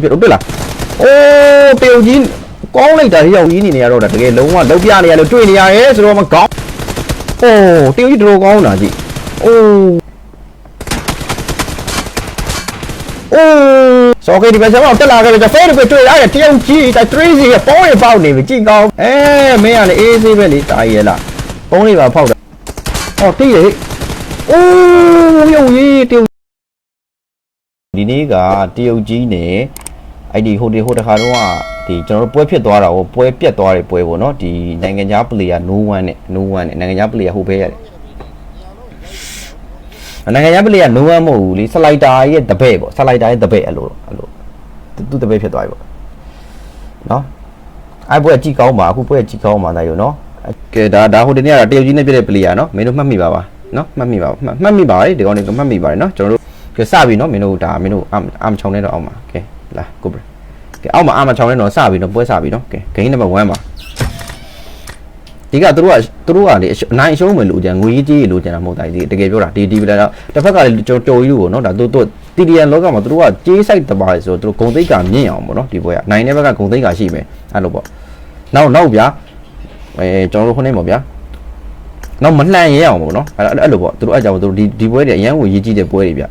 ဖြစ်ဟုတ်လားအိုးတရုတ်ကြီးကောင်းလိုက်တာရောက်ကြီးနေရတော့တကယ်လုံးဝလုံးပြနေရလို့တွေ့နေရတယ်ဆိုတော့မကောင်းအိုးတရုတ်ကြီးတော်ကောင်းတာကြည့်အိုးစောကေဒီဘက်ကျတော့တက်လာခဲ့တယ်ဖေးတွေတွေ့ရတယ်တရုတ်ကြီးဒါ3စီပေါင်းရပေါက်နေပြီကြည့်ကောင်းမင်းကလည်းအေးဆေးပဲလေတားရဲလားပုံးလေးပါဖောက်တယ်ဟောတိတယ်အိုးရုပ်ကြီးတရုတ်ဒီနေ့ကတရုတ်ကြီးနဲ့အဲ့ဒီဟိုတခါတော့ဒီကျွန်တော်တို့ပွဲဖြစ်သွားတာဟိုပွဲပြတ်သွားတဲ့ပွဲပေါ့နော်ဒီနိုင်ငံခြားပလေယာno one နဲ့နိုင်ငံခြားပလေယာဟိုဘဲရတယ်နိုင်ငံခြားပလေယာno one မဟုတ်ဘူးလေစလိုက်တာရဲ့တပည့်ပေါ့စလိုက်တာရဲ့တပည့်အဲ့လိုသူ့တပည့်ဖြစ်သွားပြီပေါ့နော်အဲ့ပွဲကြည့်ကောင်းပါအခုပွဲကြည့်ကောင်းပါဒါရောနော်ကဲဒါဟိုတနေ့ကတရုတ်ကြီးနဲ့ပြတဲ့ပလေယာနော်မင်းတို့မှတ်မိပါနော်မှတ်မိပါလေဒီကောင်တွေမှတ်မိပါတယ်နော်ကျွန်တော်တို့ကဲစပြီနော်မင်းတို့အာမချောင်းနေတော့အောင်ပါကဲလာကိုဘရကဲအောက်မှာအာမချောင်းနေတော့စပြီနော်ပွဲစပြီနော်ကဲဂိမ်းနံပါတ်1ပါဒီကသူတို့ကလေအနိုင်အရှုံးမယ်လို့ကြံငွေကြီးလို့ကြံတာမဟုတ်တိုင်းတကယ်ပြောတာဒီပလာတော့တစ်ဖက်ကလေကျွန်တော်တော်ကြီးကိုနော်ဒါသူတီဒီယန်လောကမှာသူတို့ကကြေးဆိုင်တပါလေဆိုတော့သူတို့ဂုံသိက္ခာမြင့်အောင်ပေါ့နော်ဒီပွဲကနိုင်တဲ့ဘက်ကဂုံသိက္ခာရှိမယ်အဲ့လိုပေါ့နောက်ဗျာကျွန်တော်တို့ခုနေပေါ့ဗျာနောက်မလှန်ရဲအောင်ပေါ့နော်အဲ့လိုပေါ့သူတို့အဲ့ကြောင့်သူတို့ဒီပွဲတွေအရန်ကိုရေးကြည့်တဲ့ပွဲတွေဗျ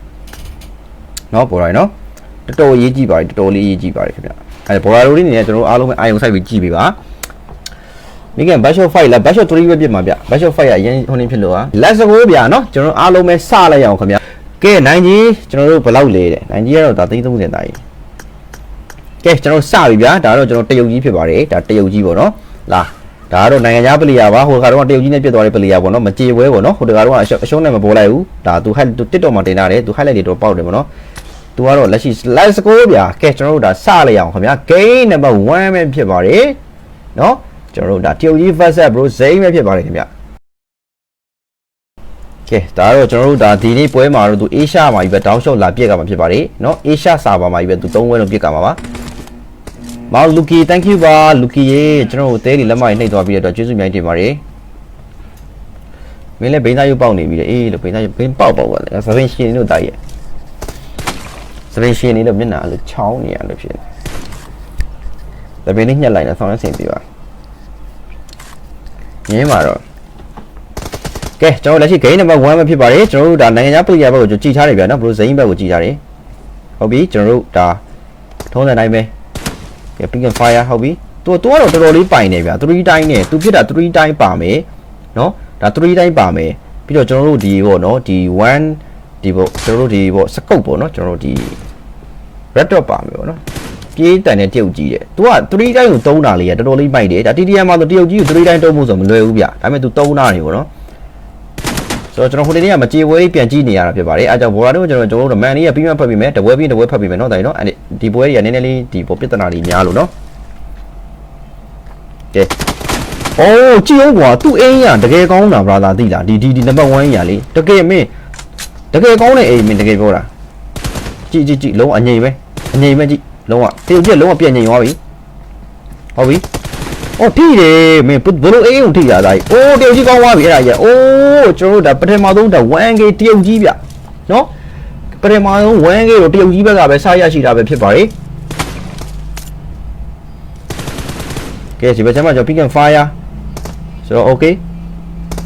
နော်ပေါ်တိုင်းနော်တော်တော်ရေးကြည့်ပါတယ်တော်တော်လေးရေးကြည့်ပါတယ်ခင်ဗျအဲ့ဘော်ရာလိုလေးနေနဲ့ကျွန်တော်အားလုံးပဲအာယုံစိုက်ပြီးကြည့်ပေးပါမိခင်ဘတ်ရှော့5လားဘတ်ရှော့3ပဲပြစ်မှာဗျဘတ်ရှော့5ကအရင်ဟိုနေဖြစ်လို့ဟာလက်စကိုးဗျာနော်ကျွန်တော်အားလုံးပဲစလိုက်ရအောင်ခင်ဗျကဲနိုင်ကြီးကျွန်တော်တို့ဘယ်လောက်လဲတဲ့နိုင်ကြီးကတော့ဒါ330တာကြီးကဲကျွန်တော်စပြီဗျာဒါတော့ကျွန်တော်တရုတ်ကြီးဖြစ်ပါတယ်ဒါတရုတ်ကြီးပေါ့နော်လာဒါကတော့နိုင်ငံခြားပလေယာပါဟိုကတော့တရုတ်ကြီးနဲ့ပြစ်သွားတဲ့ပလေယာပေါ့နော်မကြေပွဲပေါ့နော်ဟိုတကတော့အရှုံးနဲ့မပေါ်လိုက်ဘူးဒါသူတစ်တော့မှတင်ထားတယ်သူ highlight တွေတော့ပေါက်တယ်ပေါ့နော်သူကတော့လက်ရှိ let's go ဗျာကဲကျွန်တော်တို့ဒါစလိုက်အောင်ခင်ဗျာ game number 1ပဲဖြစ်ပါတယ်နော်ကျွန်တော်တို့ဒါတရုတ်ကြီး versus bro ဇိမ်းပဲဖြစ်ပါတယ်ခင်ဗျာကဲဒါတော့ကျွန်တော်တို့ဒါဒီနေ့ပွဲမှာတော့သူ Asia မှာကြီးပဲတောင်းလျှောက်လာပြက်ကမှာဖြစ်ပါတယ်နော် Asia server မှာကြီးပဲသူ3ဝဲလုံးပြက်ကမှာပါမောင် Lucky thank you ပါ Lucky ရေကျွန်တော်တို့တဲလီလက်မကြီးနှိပ်သွားပြီးတော့ကျေးဇူးများတင်ပါတယ်မင်းလည်းဘိန်းသားရုပ်ပေါက်နေပြီလေအေးလို့ဘိန်းသားရုပ်ဘိန်းပေါက်ပါလေစပင်းရှင်တို့တာရဲ့စပင်းရှင်နေလို့မျက်နှာအဲ့လိုချောင်းနေရလို့ဖြစ်နေတပင်းလေးညှက်လိုက်တော့ဆောင်းရဆင်ပြပါငင်းပါတော့ကဲကျွန်တော်လက်ရှိ game number 1ပဲဖြစ်ပါတယ်ကျွန်တော်တို့ဒါနိုင်ငံခြားပလေယာဘက်ကိုကြည့်ထားတယ်ဗျာနော်ဘလို့ဇိမ်းဘက်ကိုကြည့်ထားတယ်ဟုတ်ပြီကျွန်တော်တို့ဒါထုံးတဲ့တိုင်းပဲကဲ ping and fire ဟုတ်ပြီသူကတော့တော်တော်လေးပိုင်နေဗျာ3တိုင်းနဲ့သူဖြစ်တာ3တိုင်းပါမယ်နော်ဒါ3တိုင်းပါမယ်ပြီးတော့ကျွန်တော်တို့ဒီပေါ့နော်ဒီ1ဒီပေါ့ကျွန်တော်တို့ဒီပေါ့စကုတ်ပေါ့နော်ကျွန်တော်တို့ဒီ red dot ပါမယ်ပေါ့နော်ပြေးတန်တဲ့တရုတ်ကြီးတဲ့သူက3တိုင်းကိုတုံးတာလေးရတော်တော်လေးမိုက်တယ်ဒါ TTM မှာဆိုတရုတ်ကြီးကို3တိုင်းတုံးဖို့ဆိုမလွယ်ဘူးဗျဒါပေမဲ့သူတုံးတာနေပေါ့နော်ဆိုတော့ကျွန်တော်ဟိုနေ့ကမကြေပွဲလေးပြန်ကြည့်နေရတာဖြစ်ပါတယ်အဲကြောင့်ဘော်ရာတို့ကျွန်တော်တို့မန်လေးကပြီးမှဖတ်ပြီးမယ်တပွဲပြီးတပွဲဖတ်ပြီးမယ်နော်ဒါနော်ဒီပွဲတွေကနည်းနည်းလေးဒီပေါ်ပြဿနာတွေများလို့နော်ကဲအိုးကြည့်အောင်ကွာသူ့အိမ်ရတကယ်ကောင်းတာ brother သိလားဒီနံပါတ်1ရလေတကယ်မင်းတကယ်ကောင်းတဲ့အိမ်မင်းတကယ်ပြောတာကြည့်လုံးအငြိမ်ပဲကြည့်လုံးဝတရုတ်ကြီးလုံးဝပြည့်ငြိမ်သွားပြီဟုတ်ပြီအော်ထိတယ်မင်းဘလို့အိမ်ကိုထိရတာအိုးတရုတ်ကြီးကောင်းသွားပြီအဲ့ဒါကြီးအိုးကျွန်တော်တို့ဒါပထမဆုံးဒါ 1K တရုတ်ကြီးဗျနော်ပထမဆုံး 1K တော့တရုတ်ကြီးဘက်ကပဲစားရရှိတာပဲဖြစ်ပါတယ်ကဲဒီဘက်ကျမှကျွန်တော် pick and fire ဆိုတော့ okay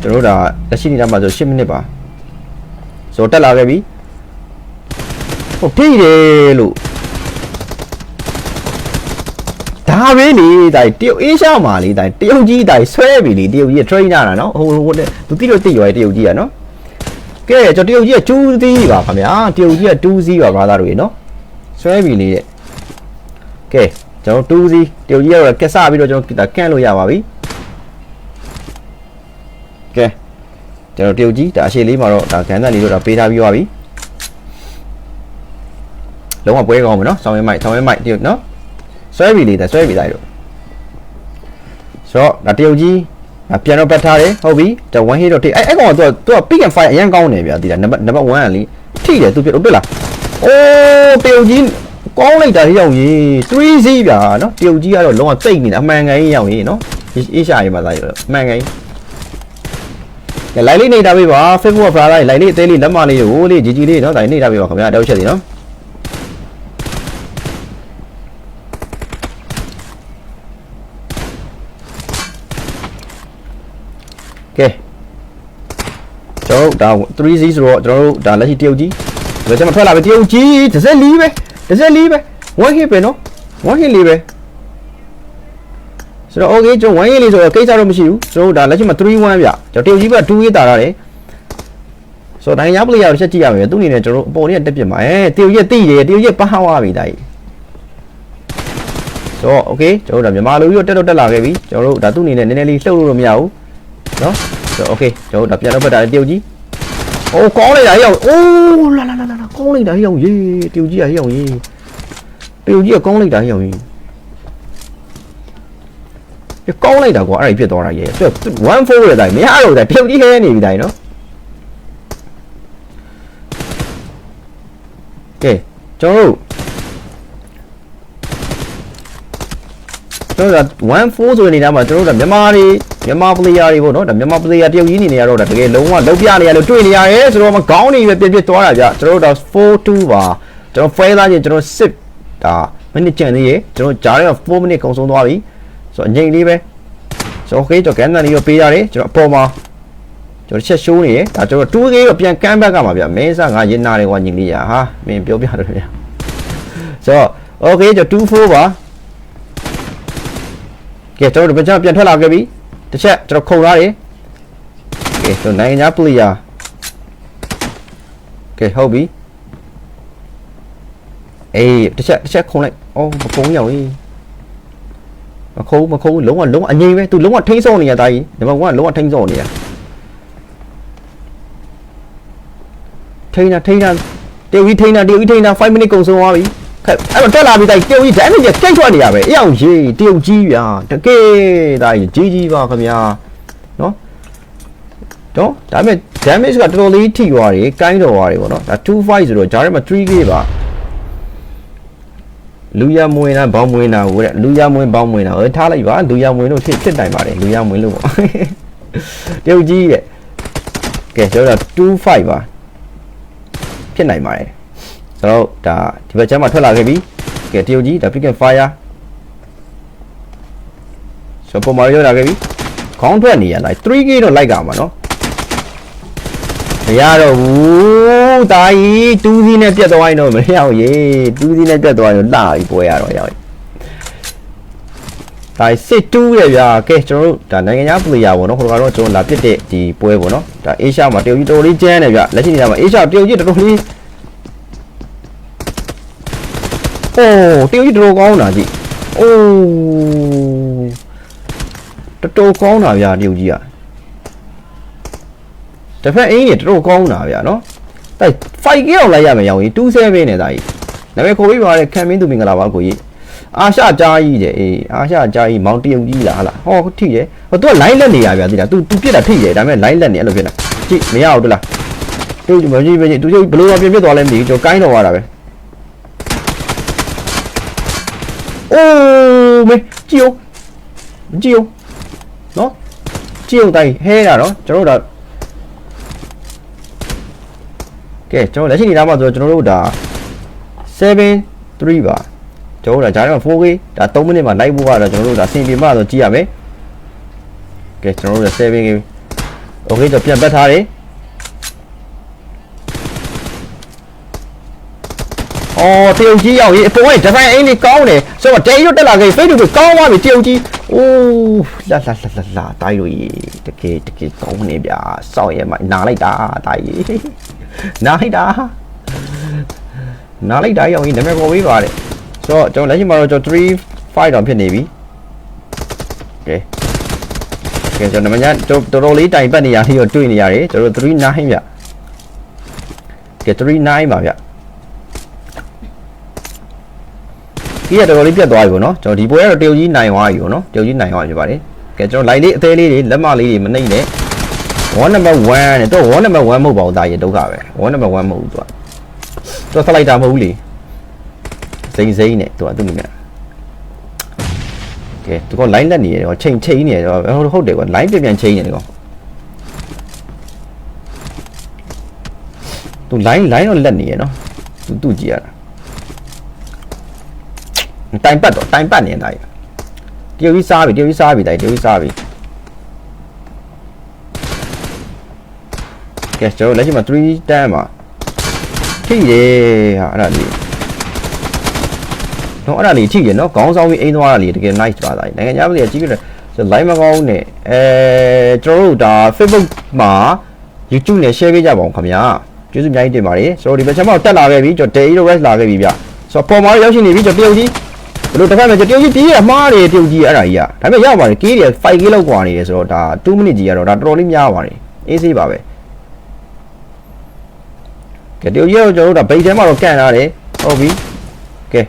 ကျွန်တော်တို့ဒါလက်ရှိနေတာမှာဆို10မိနစ်ပါဆိုတော့တက်လာခဲ့ပြီဟုတ်ထိတယ်လို့ဒါပဲလေဒါတရုတ်အေးရှားမှာလေဒါတရုတ်ကြီးဒါဆွဲပြီလေတရုတ်ကြီး trainer တာနော်ဟိုသူတိလို့တိရွယ်တရုတ်ကြီးอ่ะနော်ကဲကျွန်တော်တရုတ်ကြီးက2စီးပါခင်ဗျာတရုတ်ကြီးက2စီးပါဘာသာတွေနော်ဆွဲပြီလေတဲ့ကဲကျွန်တော်2စီးတရုတ်ကြီးကတော့ကက်ဆပြီးတော့ကျွန်တော်ဒါကန့်လို့ရပါပြီကဲကျွန်တော်တရုတ်ကြီးဒါအရှိလေးမှာတော့ဒါခန်းသက်လေးတော့ဒါပေးထားပြီးသွားပြီလုံးဝပွဲကောင်းမယ်နော်ဆောင်းရဲမိုက်တရုတ်နော်ဆွဲပြီလေဆွဲပြီလိုက်တော့ဆိုတော့ဒါတရုတ်ကြီးပြန်တော့ပတ်ထားတယ်ဟုတ်ပြီဒါ one hit တော့ထိအဲ့ကောင်ကသူက pick and fire အရင်ကောင်းနေဗျာဒီဒါနံပါတ်1ကလေထိတယ်သူပြတော့တွေ့လားအိုးတရုတ်ကြီးကောင်းလိုက်တာရောက်ရင်3စီးဗျာနော်တရုတ်ကြီးကတော့လုံးဝတိတ်နေတာအမှန်ကန်ကြီးရောက်ရင်နော်အေးရှာရေးမှာသားရတော့အမှန်ကန်ကြီးကဲလိုက်လေးနေတာပေးပါ Facebook ဖလာလိုက်လေးအသေးလေးလက်မလေးဟိုလေးကြီးကြီးလေးနော်ဒါနေတာပေးပါခင်ဗျာတောက်ချက်စီနော်က ကဲကျွန်တော်ဒါ3C ဆိုတော့ကျွန်တော်တို့ဒါလက်ရှိတရုတ်ကြီးဒါကျွန်တော်ထွက်လာပြီတရုတ်ကြီး14ပဲ14ပဲ1 hit ပဲနော်1 hit လေးပဲဆိုတော့ okay ကျွန်တော်1 hit လေးဆိုတော့ကိစ္စတော့မရှိဘူးကျွန်တော်တို့ဒါလက်ရှိမှာ3-1ဗျကျွန်တော်တရုတ်ကြီးက2 hit တာရတယ်ဆိုတော့တိုင်းရပလေးရတစ်ချက်ကြည့်ရမယ်သူ့အနေနဲ့ကျွန်တော်တို့အပေါ်လေးတက်ပြစ်မှာတရုတ်ကြီးတိတယ်တရုတ်ကြီးပန်းသွားပြီဒါကြီးဆိုတော့ okay ကျွန်တော်တို့ဒါမြန်မာလူကြီးတက်လာခဲ့ပြီကျွန်တော်တို့ဒါသူ့အနေနဲ့နည်းနည်းလေးလှုပ်လို့မရဘူးနော်ဆိုတော့ okay ကျွန်တော်တို့ဒါပြန်တော့ဖက်တာတရုတ်ကြီးအိုးကောင်းလိုက်တာဟိအောင်အိုးလာကောင်းလိုက်တာဟိအောင်ရေးတရုတ်ကြီးကဟိအောင်ရေးတရုတ်ကြီးကကောင်းလိုက်တာဟိအောင်ရေးကောင်းလိုက်တာကွာအဲ့ဒါဖြစ်သွားတာရေး1-4ရတိုင်းမရတော့ဒါတရုတ်ကြီးခဲနေပြီတိုင်းနော်ကဲကျွန်တော်တို့1-4ဆိုနေတာမှာကျွန်တော်တို့မြန်မာ player တွေပေါ့နော်ဒါမြန်မာ player တရုတ်ကြီးနေနေရတော့ဒါတကယ်လုံးဝလုံးပြနေရလို့တွေ့နေရတယ်ဆိုတော့မကောင်းနေပဲပြစ်သွားတာဗျကျွန်တော်တို့ဒါ4-2ပါကျွန်တော် fail သားချင်းကျွန်တော်6ဒါမိနစ်ကျန်သေးရေကျွန်တော်ကြားထဲက4မိနစ်ကုန်ဆုံးသွားပြီဆိုတော့အငိမ့်လေးပဲဆိုတော့ okay ကျွန်တော်ကန်တန်လေးကိုပေးရတယ်ကျွန်တော်အပေါ်မှာကျွန်တော်ချက်ရှိုးနေရဒါကျွန်တော်2 game ကိုပြန်ကမ်းဘက်ကမှာဗျမဲဆာငါရင်နာတယ်ကွာညီလေးရာဟာမင်းပြောပြတယ်ဗျဆိုတော့ okay ကျွန်တော်2-4ပါကဲကျွန်တော်တို့ပြန်ထွက်လာခဲ့ပြီတစ်ချက်ကျွန်တော်ခုံလာတယ်ကဲကျွန်တော်နိုင်ငံခြား player ကဲဟုတ်ပြီအေးတစ်ချက်ခုံလိုက်အော်မခုံရအောင်မခုံလုံးဝအငြိမ်ပဲသူလုံးဝထိန်းစောနေရတာကြီးနံပါတ်1လုံးဝထိန်းစောနေရထိန်းတာတရုတ်ကြီးထိန်းတာ5 minute ကုန်ဆုံးသွားပြီအဲ့တော့တက်လာပြီတိုင်းတရုတ်ကြီး damage ကြိတ်ထွက်နေရပဲအအောင်ရေးတရုတ်ကြီးဗျာတကယ်ဒါကြီးပါခင်ဗျာနော်တော့ဒါပေမဲ့ damage ကတော်တော်လေးထိသွားတယ်ကိုင်းတော်သွားတယ်ပေါ့နော်ဒါ2-5ဆိုတော့ဂျားထဲမှာ 3k ပါလူရမွေးတာဘောင်းမွေးတာဟိုတဲ့လူရမွေးဘောင်းမွေးတာထားလိုက်ပါလူရမွေးလို့ဖြစ်တိုင်ပါတယ်လူရမွေးလို့ပေါ့တရုတ်ကြီးရဲ့ကဲကျွန်တော်2-5ပါဖြစ်နိုင်ပါတယ်ဆိုတော့ဒါဒီဘက်ကျမ်းမှာထွက်လာခဲ့ပြီကဲတရုတ်ကြီးဒါ pick and fire ဆိုပေါ်မှာရောက်လာခဲ့ပြီခေါင်းထွက်နေရလိုက် 3k တော့လိုက်ကမှာနော်မရတော့ဘူးတာကြီး2စီးနဲ့ပြတ်သွားရင်တော့မရအောင်ရေ2စီးနဲ့ပြတ်သွားရင်လှပြီပွဲရတော့ရောက်ဒါစစ်2ရဗျာကဲကျွန်တော်တို့ဒါနိုင်ငံခြား player ပေါ့နော်ဟိုကတော့ကျွန်တော်လာပြစ်တဲ့ဒီပွဲပေါ့နော်ဒါ Asia မှာတရုတ်ကြီးတော်တော်လေးကျန်းတယ်ဗျလက်ရှိနေတာမှာ Asia တရုတ်ကြီးတော်တော်လေးโอ้တရုတ်ကြီးတော်တော်ကောင်းတာကြည့်โอ้တော်တော်ကောင်းတာဗျာတရုတ်ကြီးอ่ะတစ်ဖက်အင်းကြီးတော်တော်ကောင်းတာဗျာနော်တိုက် 5k အောင်လိုက်ရမယ်ရောင်ကြီး27နဲ့ဒါကြီးနာမည်ခေါ်ပြီးပါတဲ့ခံမင်းသူမင်္ဂလာပါကိုကြီးအာရှကြားကြီးတဲ့အေးအာရှကြားကြီးမောင်တရုတ်ကြီးလားဟာလားဟောထိတယ်ဟိုသူက line လက်နေရဗျာသိလား तू ပြစ်တာထိတယ်ဒါပေမဲ့ line လက်နေအဲ့လိုဖြစ်တာကြည့်မရဘူးတလားသူမကြည့်ပဲသူဘယ်လိုပြစ်သွားလဲမသိဘူးကျွန်တော်ကိုင်းတော့ရတာပဲအိုးမေကြည့်အောင်နော်ကြည့်အောင်တိုင်းဟဲတာနော်ကျွန်တော်တို့ဒါကဲကျွန်တော်လက်ရှိနေတာမှာဆိုတော့ကျွန်တော်တို့ဒါ7-3ပါကျွန်တော်တို့ဒါဂျားထဲမှာ 4k ဒါ3မိနစ်မှာ live ပို့ရတော့ကျွန်တော်တို့ဒါစင်ပြေမှဆိုကြည့်ရမယ်ကဲကျွန်တော်တို့ဒါ 7k okay ကျွန်တော်ပြန်ပတ်ထားတယ်အော်တရုတ်ကြီးရောက်ရေးအပေါ်ကဒီဇိုင်းအင်းလေးကောင်းတယ်ဆိုတော့တဲရွတ်တက်လာခဲ့ဖိတ်တူကောင်းသွားပြီတရုတ်ကြီးအိုးလာတိုင်းလို့ရေတကယ်ကောင်းနေဗျာစောက်ရဲမှာနာလိုက်တာတိုင်းနာလိုက်တာရောက်ရင်နာမည်ပေါ်ပေးပါတဲ့ဆိုတော့ကျွန်တော်လက်ရှိမှာတော့ကျွန်တော်3-5တောင်ဖြစ်နေပြီကဲကျွန်တော်နမညာတော်တော်လေးတိုင်ပတ်နေရပြီးတော့တွေ့နေရတယ်ကျွန်တော်3-9ဗျကဲ3-9ပါဗျကြီးရတော်တော်လေးပြတ်သွားပြီပေါ့နော်ကျွန်တော်ဒီပွဲကတော့တရုတ်ကြီးနိုင်သွားပြီပေါ့နော်တရုတ်ကြီးနိုင်သွားပြီပါတယ်ကဲကျွန်တော် line လေးအသေးလေးတွေလက်မလေးတွေမနှိမ့်နဲ့1 number 1နဲ့တော့1 number 1မဟုတ်ပါဘူးဒါရေဒုက္ခပဲ1 number 1မဟုတ်ဘူးသူကဆက်လိုက်တာမဟုတ်ဘူးလေစိမ့်နဲ့သူကသူ့မိမယ်ကဲသူက line လက်နေတယ်ချိန်နေတယ်ဟုတ်တယ်ကွာ line ပြန်ချိန်နေတယ်ကွာသူ line တော့လက်နေရနော်သူကြည့်ရတာတိုင်ပတ်နေတာတရုတ်ကြီးစားပြီတိုင်တရုတ်ကြီးစားပြီ ကဲကျွန်တော်လက်ရှိမှာ3တန်းမှာထိတယ်ဟာအဲ့ဒါလေးတော့အဲ့ဒါလေးထိတယ်နော်ခေါင်းဆောင်ပြီးအိမ်သွားတာလေးတကယ် nice ပါသားနိုင်ငံခြားပြည်ကြီးပြတယ် live မကောင်းနဲ့ကျွန်တော်တို့ဒါ Facebook မှာ YouTube နဲ့ share ပေးကြပါအောင်ခင်ဗျာကျေးဇူးအများကြီးတင်ပါတယ်ဆိုတော့ဒီဘက်ချက်မှာတက်လာခဲ့ပြီကျွန်တော် day rest လာခဲ့ပြီဗျဆိုတော့ပေါ်မှာရောက်ရှိနေပြီကျွန်တော်တရုတ်ကြီးဘယ်လိုတစ်ခါမှကျွန်တော်တရုတ်ကြီးပြေးရမှားတယ်တရုတ်ကြီးအဲ့ဒါကြီးอ่ะဒါပေမဲ့ရောက်ပါတယ်ကေးတယ် 5k လောက်กว่าနေတယ်ဆိုတော့ဒါ2 minute ကြီးကတော့ဒါတော်တော်လေးများပါတယ်အေးဆေးပါပဲကဲတရုတ်ကြီးတော့ကျွန်တော်တို့ဒါဘိတ်ထဲမှာတော့ကန်ထားတယ်ဟုတ်ပြီကဲ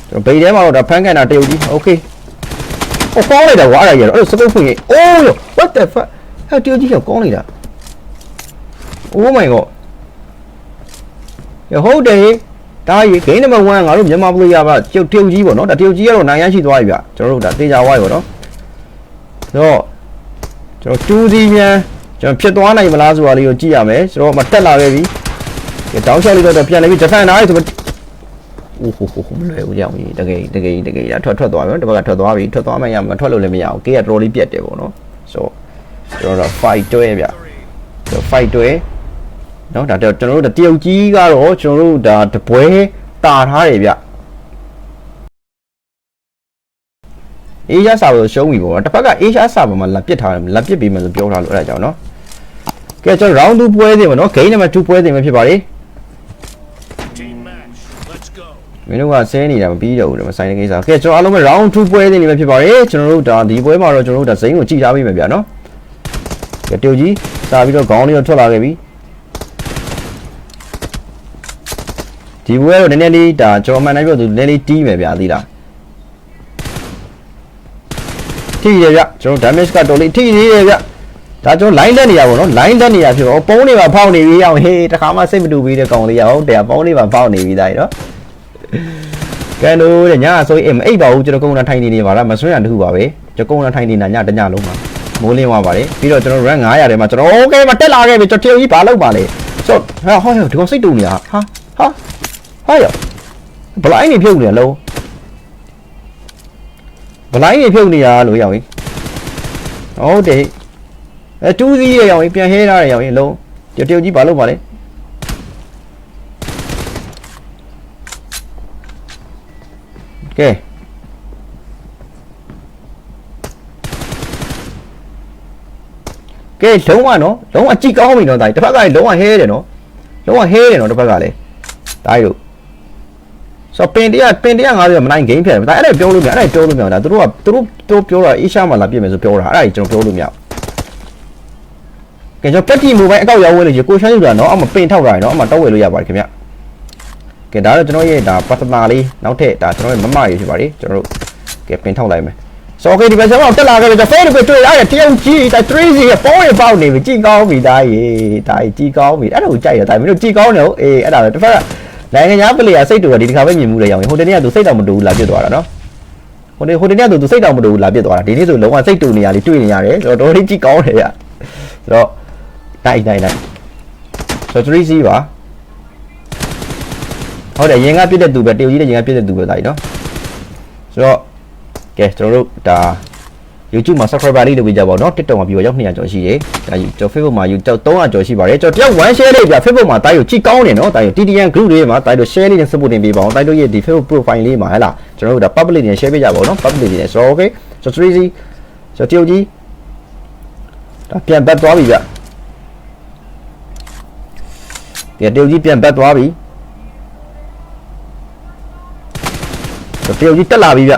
ကျွန်တော်ဘိတ်ထဲမှာတော့ဒါဖမ်းကန်တာတရုတ်ကြီးโอเคဟိုကောင်းလိုက်တာကွာအဲ့ဒါကြီးတော့အဲ့စကုတ်ဖွင့်ရင်အိုး what the fuck ဟဲ့တရုတ်ကြီးကကောင်းလိုက်တာ oh my god ရဟုတ်တယ်ဒါကြီး game number 1ငါတို့မြန်မာပြည်ရပါတရုတ်ကြီးပေါ့နော်ဒါတရုတ်ကြီးကတော့နိုင်ရရှိသွားပြီဗျကျွန်တော်တို့ဒါတေချာဝိုင်းပေါ့နော်ဆိုတော့ကျွန်တော်2စီမြန်ကျွန်တော်ဖြစ်သွားနိုင်မလားဆိုတာလေးကိုကြည့်ရမယ်ဆိုတော့မတက်လာခဲ့ပြီတောင်းလျှောက်လေးတော့ပြန်နေပြီဂျပန်သားလေးဆိုတော့အိုးဟိုမလွယ်ဘူးကြောင်ကြီးတကယ်ထွက်သွားပြီနော်ဒီဘက်ကထွက်သွားပြီထွက်သွားမှရမထွက်လို့လည်းမရအောင်ကေးကတော်လေးပြတ်တယ်ပေါ့နော်ဆိုတော့ကျွန်တော်တို့ fight တွဲဗျဆိုတော့ fight တွဲနော်ဒါကျွန်တော်တို့တရုတ်ကြီးကတော့ကျွန်တော်တို့ဒါတပွဲတာထားတယ်ဗျအေးရှားစာကိုရှုံးပြီပေါ့တစ်ဖက်ကအေးရှားစာပေါ်မှာလာပစ်ထားတယ်လာပစ်ပြီးမှဆိုပြောထားလို့အဲ့ဒါကြောင့်နော်ကဲကျွန်တော် round 2ပွဲစဉ်ပေါ့နော် game number 2ပွဲစဉ်ပဲဖြစ်ပါလေမင်းတို့ကဆဲနေတာမပြီးတော့ဘူးမဆိုင်တဲ့ကိစ္စကဲကျွန်တော်အားလုံးပဲ round 2ပွဲစဉ်နေပဲဖြစ်ပါလေကျွန်တော်တို့ဒါဒီပွဲမှာတော့ကျွန်တော်တို့ဒါဇိမ်းကိုကြည့်ထားပြီးမယ်ဗျာနော်ကဲတရုတ်ကြီးစာပြီးတော့ခေါင်းလေးတော့ထွက်လာခဲ့ပြီဒီပွဲတော့နည်းနည်းလေးဒါကျွန်တော်မှန်တိုင်းပြောသူနည်းနည်းလေးတီးမယ်ဗျာသိလားထိတယ်ဗျကျွန်တော် damage ကတော်လေးထိသေးတယ်ဗျဒါကျွန်တော် line တက်နေရပါတော့ line တက်နေရဖြစ်တော့ပုံးလေးပါဖောက်နေပြီအောင်ဟေးတခါမှစိတ်မတူပြီးတဲ့ကောင်လေးရဟုတ်တယ်ပုံးလေးပါဖောက်နေပြီဒါကြီးနော်ကဲလို့ညဆိုရင်အိပ်ပါဘူးကျွန်တော်ကုန်းနာထိုင်နေပါလားမဆွဲရတခုပါပဲကျွန်တော်ကုန်းနာထိုင်နေတာညတညလုံးပါမိုးလင်းသွားပါတယ်ပြီးတော့ကျွန်တော် rank 900ထဲမှာကျွန်တော် okay မတက်လာခဲ့ပြီကျွန်တော်တရုတ်ကြီးဘာလုပ်ပါလဲဆိုတော့ဟောဒီကောင်စိတ်တူနေတာဟာရဘလိုင်းနေဖြုတ်နေလုံးဘလိုင်းနေဖြုတ်နေရလို့ရောက်ရင်ဟုတ်တယ်တူးစီးရရောက်ရင်ပြန်ဟဲထားရရောက်ရင်လုံးတရုတ်ကြီးဘာလုပ်ပါလဲကဲလုံးဝနော်လုံးဝကြည့်ကောင်းပြီနော်ဒါတစ်ဖက်ကလည်းလုံးဝဟဲတယ်နော်လုံးဝဟဲတယ်နော်တစ်ဖက်ကလည်းဒါကြီးတို့ဆိုပင်150မနိုင် game ဖြစ်တယ်ဒါအဲ့ဒါပြောလို့မရအဲ့ဒါပြောလို့မရဒါသူတို့ပြောတာအေးရှားမှာလာပြစ်မယ်ဆိုပြောတာအဲ့ဒါကျွန်တော်ပြောလို့မရကဲကျွန်တော်ပက်တီမိုဘိုင်းအကောက်ရောက်ဝဲလို့ကိုရှမ်းယူတာနော်အမပင်ထောက်တာနော်အမတောက်ဝဲလို့ရပါတယ်ခင်ဗျကဲဒါတော့ကျွန်တော်ရဲ့ဒါ partner လေးနောက်ထပ်ဒါကျွန်တော်ရဲ့မမရေးဖြစ်ပါတယ်ကျွန်တော်တို့ကဲပင်ထောက်လိုက်မယ်ဆိုတော့ okay ဒီဘက်ကျွန်တော်တက်လာခဲ့ပြီကျွန်တော် Facebook တွေ့ရတယ်တရုတ်ကြီးဒါ3စီပေါင်းရပေါက်နေပြီကြည်ကောင်းပြီဒါကြီးကြည်ကောင်းပြီအဲ့ဒါကိုကြိုက်တယ်ဒါမင်းတို့ကြည်ကောင်းတယ်ဟုတ်အေးအဲ့ဒါပဲတစ်ဖက်ကနိုင်ငံခြားပလေယာစိတ်တူကဒီတစ်ခါပဲမြင်မှုလေရောင်ဟိုတနေ့ကသူစိတ်တောင်မတူဘူးလာပြစ်သွားတာနော်ဟိုတနေ့ကသူစိတ်တောင်မတူဘူးလာပြစ်သွားတာဒီနေ့ဆိုလုံးဝစိတ်တူနေရလေးတွေ့နေရတယ်ဆိုတော့တော်တော်လေးကြည်ကောင်းတယ်ရဆိုတော့နိုင်ဆိုတော့3စီပါဟုတ်တယ်ရင်ကပြစ်တဲ့သူပဲတရုတ်ကြီးတဲ့ရင်ကပြစ်တဲ့သူပဲဒါကြီးနော်ဆိုတော့ကဲကျွန်တော်တို့ဒါ YouTube မှာ subscriber လေးလုပ်ပေးကြပါဦးเนาะ TikTok မှာပြီးတော့ရောက်200ကျော်ရှိတယ်ဒါကျွန်တော် Facebook မှာ YouTube 300ကျော်ရှိပါတယ်ကျွန်တော်တယောက် one share လေးပြ Facebook မှာတိုင်းကိုကြည့်ကောင်းတယ်เนาะတိုင်းကို TTN group လေးမှာတိုင်းတို့ share လေးနဲ့ support တင်ပေးပါအောင်တိုင်းတို့ရဲ့ဒီ Facebook profile လေးမှာဟဲ့လားကျွန်တော်တို့ဒါ public နဲ့ share ပေးကြပါဦးเนาะ public နဲ့ဆိုတော့ okay ဆိုတော့ 3C ဆိုတော့တရုတ်ကြီးဒါပြန်ပတ်သွားပြီဗျတရုတ်ကြီးပြန်ပတ်သွားပြီဆိုတော့တရုတ်ကြီးတက်လာပြီဗျ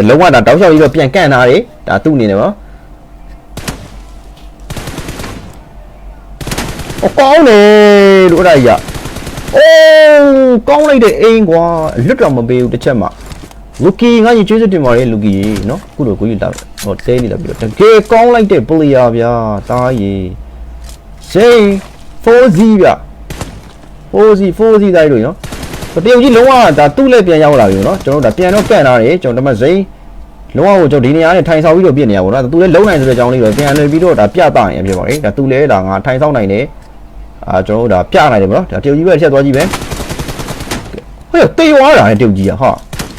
လုံးဝဒါတောက်လျှောက်ကြီးတော့ပြန်ကန့်ထားတယ်ဒါသူ့အနေနဲ့ပေါ့ကောင်းတယ်လို့အဲ့ဒါကြီးအိုးကောင်းလိုက်တဲ့အိမ်ကွာလွတ်တော့မပေးဘူးတစ်ချက်မှလူကီငါကြီးကျွေးစတင်ပါလေလူကီနော်ခုလိုကိုကြီးလာဟောတဲနေလာပြီးတော့တကယ်ကောင်းလိုက်တဲ့ပလေယာဗျာတားရီစိန် 4Z ဗျ 4Z တိုင်းလို့နော်တရုတ်ကြီးလုံးဝဒါသူ့လက်ပြန်ရောက်လာပြီနော်ကျွန်တော်တို့ဒါပြန်တော့ကန့်ထားတယ်ကျွန်တော်တို့မစိမ့်လုံးဝကိုကျွန်တော်ဒီနေရာနဲ့ထိုင်ဆောင်ပြီးတော့ပြစ်နေရပါတော့သူလည်းလုံးနိုင်ဆိုတဲ့အကြောင်းလေးပဲပြန်လွှဲပြီးတော့ဒါပြတာရင်ဖြစ်ပါလေဒါသူလည်းဒါငါထိုင်ဆောင်နိုင်တယ်ကျွန်တော်တို့ဒါပြနိုင်တယ်ဗောနော်ဒါတရုတ်ကြီးပဲချက်သွားကြည့်ပဲဟဲ့တေးသွားတာလေတရုတ်ကြီးဟာ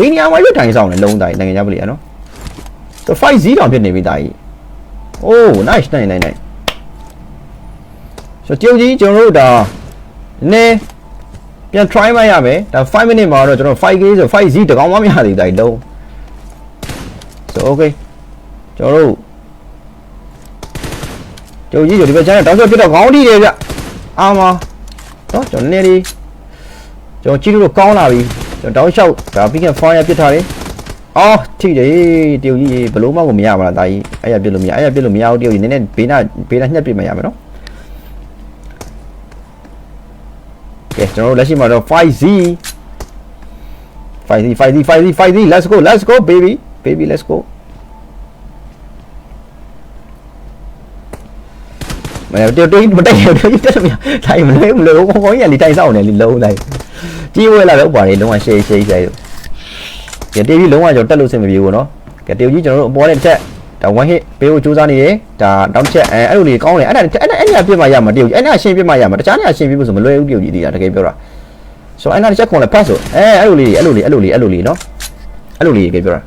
ဒီနေရာမှာရွတ်ထိုင်ဆောင်တယ်လုံးတိုင်းနိုင်ငံခြားပလေနော်သူ5-0တောင်ဖြစ်နေပြီတာကြီးအိုး nice နိုင်ဆိုတရုတ်ကြီးကျွန်တော်တို့ဒါနည်းပြန် try မရမယ်ဒါ5 minute မှာတော့ကျွန်တော် 5k ဆို 5z တကောင်မှမရသေးတာကြီးလုံးဆို okay ကျွန်တော်တို့ကျုပ်ကြီးတို့ဒီဘက်ချမ်းတောင်းချောပြတော့ခေါင်းထိတယ်ဗျအာမနော်ကျွန်တော်နည်းလေးကျွန်တော်ကြည့်လို့ကောင်းလာပြီကျွန်တော်တောင်းလျှောက်ဒါပြီးခင် fire ပြစ်ထားတယ်အော်ထိတယ်တရုတ်ကြီးဘလို့မှကိုမရပါလားတာကြီးအဲ့ရပြစ်လို့မရဘူးတရုတ်ကြီးနည်းနည်းဘေးနာညှက်ပြစ်မှရမယ်နော်ကဲကျွန်တော်တို့လက်ရှိမှာတော့ 5z let's go baby let's go မင်းတို့မတိုက်ရတော့တက်မရထိုင်မလို့ခေါင်းကြီးကလေတိုင်ဆောင်နေလေလုံးလိုက်ကြီးဝဲလာတော့ပါတယ်လုံးဝရှေးဆိုင်ကဲတေးကြီးလုံးဝကျွန်တော်တက်လို့စင်မပြေဘူးနော်ကဲတေးကြီးကျွန်တော်တို့အပေါ်နဲ့တစ်ချက်ဒါ one hit ပေးဖို့စူးစမ်းနေတယ်ဒါတောင်းချက်အဲ့လိုလေးကောင်းတယ်အဲ့ဒါပြစ်မှရမှာတေးကြီးအဲ့ဒါရှင်းပြစ်မှရမှာတခြားနေရာရှင်းပြဖို့ဆိုမလွယ်ဘူးတေးကြီးဒီကတကယ်ပြောတာဆိုအဲ့ဒါတစ်ချက်ခွန်လဲ pass ဆိုအဲ့လိုလေးနော်အဲ့လိုလေးကပြောတာ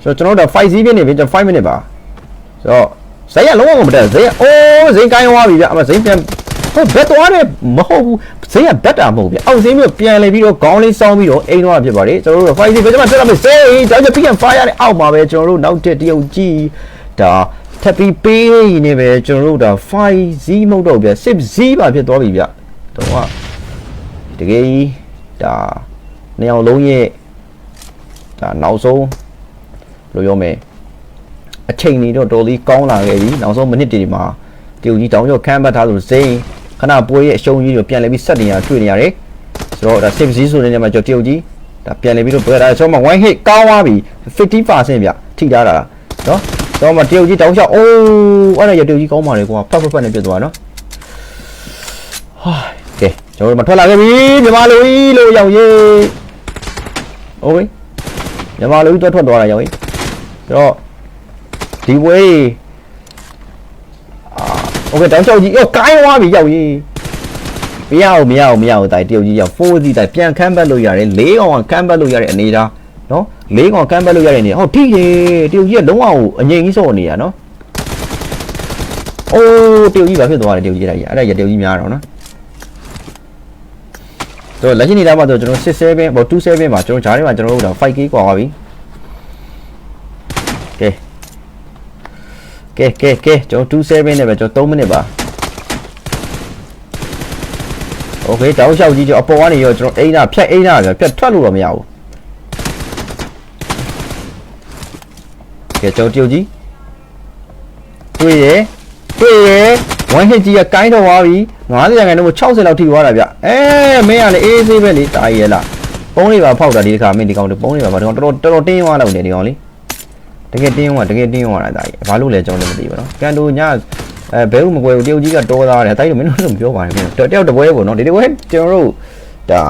ဆိုကျွန်တော်တို့ 5z ပြနေပြီကျွန်တော်5 minute ပါဆိုတော့ဇိုင်းကလုံးဝမတက်ဇိုင်းအိုးဇိုင်းကိုင်းသွားပြီဗျအမဇိုင်းပြန်ဟိုဘက်သွားတယ်မဟုတ်ဘူးဇိုင်းကဘက်တာမဟုတ်ဗျအောက်ဇိုင်းမျိုးပြန်လေပြီးတော့ခေါင်းလေးစောင်းပြီးတော့အိမ်သွားဖြစ်ပါတယ်ကျွန်တော်တို့ 5z ပဲကျွန်တော်တက်လာမယ်ဇိုင်းတောင်ကျပြင်း fire ရတဲ့အောက်မှာပဲကျွန်တော်တို့နောက်တက်တရုတ်ကြီးဒါထပ်ပြီးပေးနေပဲကျွန်တော်တို့ဒါ 5z မဟုတ်တော့ဗျ 6z ပါဖြစ်သွားပြီဗျတော့တကယ်ဒါနေအောင်လုံးရဲ့ဒါနောက်ဆုံးလို့ပြောမယ်အချိန်နေတော့တော်လေးကောင်းလာခဲ့ပြီနောက်ဆုံးမိနစ်တွေမှာတရုတ်ကြီးတောင်းကျော်ခမ်းပတ်ထားလို့ဇိမ်းခဏပွဲရဲ့အရှုံးကြီးကိုပြန်လဲပြီးဆက်နေရတွေ့နေရတယ်ဆိုတော့ဒါ 6z ဆိုတဲ့နေရာမှာကျွန်တော်တရုတ်ကြီးဒါပြန်လဲပြီးတော့ပွဲတာဆိုတော့ one hit ကောင်းသွားပြီ 50% ဗျထိထားတာနော်ဆိုတော့တရုတ်ကြီးတောင်းကျော်အိုးအဲ့ဒါရတရုတ်ကြီးကောင်းပါလေကွာဖတ်နဲ့ပြတ်သွားနော်ဟာကဲကျွန်တော်တို့မထွက်လာခဲ့ပြီမြန်မာလူကြီးလို့ရောက်ရေးโอเคမြန်မာလူကြီးထွက်သွားတာရောက်ရေးဆိုတော့ဒီဝေးโอเคတောင်းချောက်ကြီးကိုင်းသွားပြီရောက်ရေးမရအောင်တိုင်တရုတ်ကြီးရောက် 4z တိုင်ပြန်ခမ်းပတ်လို့ရတယ်4ကောင်ခမ်းပတ်လို့ရတဲ့အနေသားနော်4ကောင်ခမ်းပတ်လို့ရတဲ့အနေဟောထိတယ်တရုတ်ကြီးကလုံးဝအငြိမ်ကြီးစော့နေရနော်အိုးတရုတ်ကြီးဘာဖြစ်သွားလဲတရုတ်ကြီးအဲ့ဒါရတရုတ်ကြီးများတော့နော်တော့လက်ရှိနေတာမှာတော့ကျွန်တော်67ပေါ့27မှာကျွန်တော်ဂျားထဲမှာကျွန်တော်တို့တော့ 5k กว่าပါပြီကဲကျွန်တော်27နဲ့ပဲကျွန်တော်3မိနစ်ပါโอเคတောင်းလျှောက်ကြီးကျွန်တော်အပေါ်ကနေရောကျွန်တော်အိမ်နာဖြတ်အိမ်နာဖြတ်ထွက်လို့တော့မရဘူးကဲကျွန်တော်တရုတ်ကြီးတွေ့ရ one hit ကြီးကကိုင်းတော့သွားပြီ90ရာခိုင်နှုန်း60လောက်ထိသွားတာဗျမင်းကလည်းအေးဆေးပဲလေတာကြီးရလားပုံးလေးပါဖောက်တာဒီတစ်ခါမင်းဒီကောင်ပုံးလေးပါဒီကောင်တော်တင်းသွားလောက်နေဒီကောင်လေးတကယ်တင်းသွားတာတာကြီးဘာလို့လဲကျွန်တော်လည်းမသိဘူးနော်ကန်တိုညဘဲဦးမကွယ်ဘူးတရုတ်ကြီးကတော်သားတယ်တိုင်းတော့မင်းတို့လည်းပြောပါတယ်ခင်ဗျတယောက်တပွဲပေါ့နော်ဒီတပွဲကျွန်တော်တို့ဒါ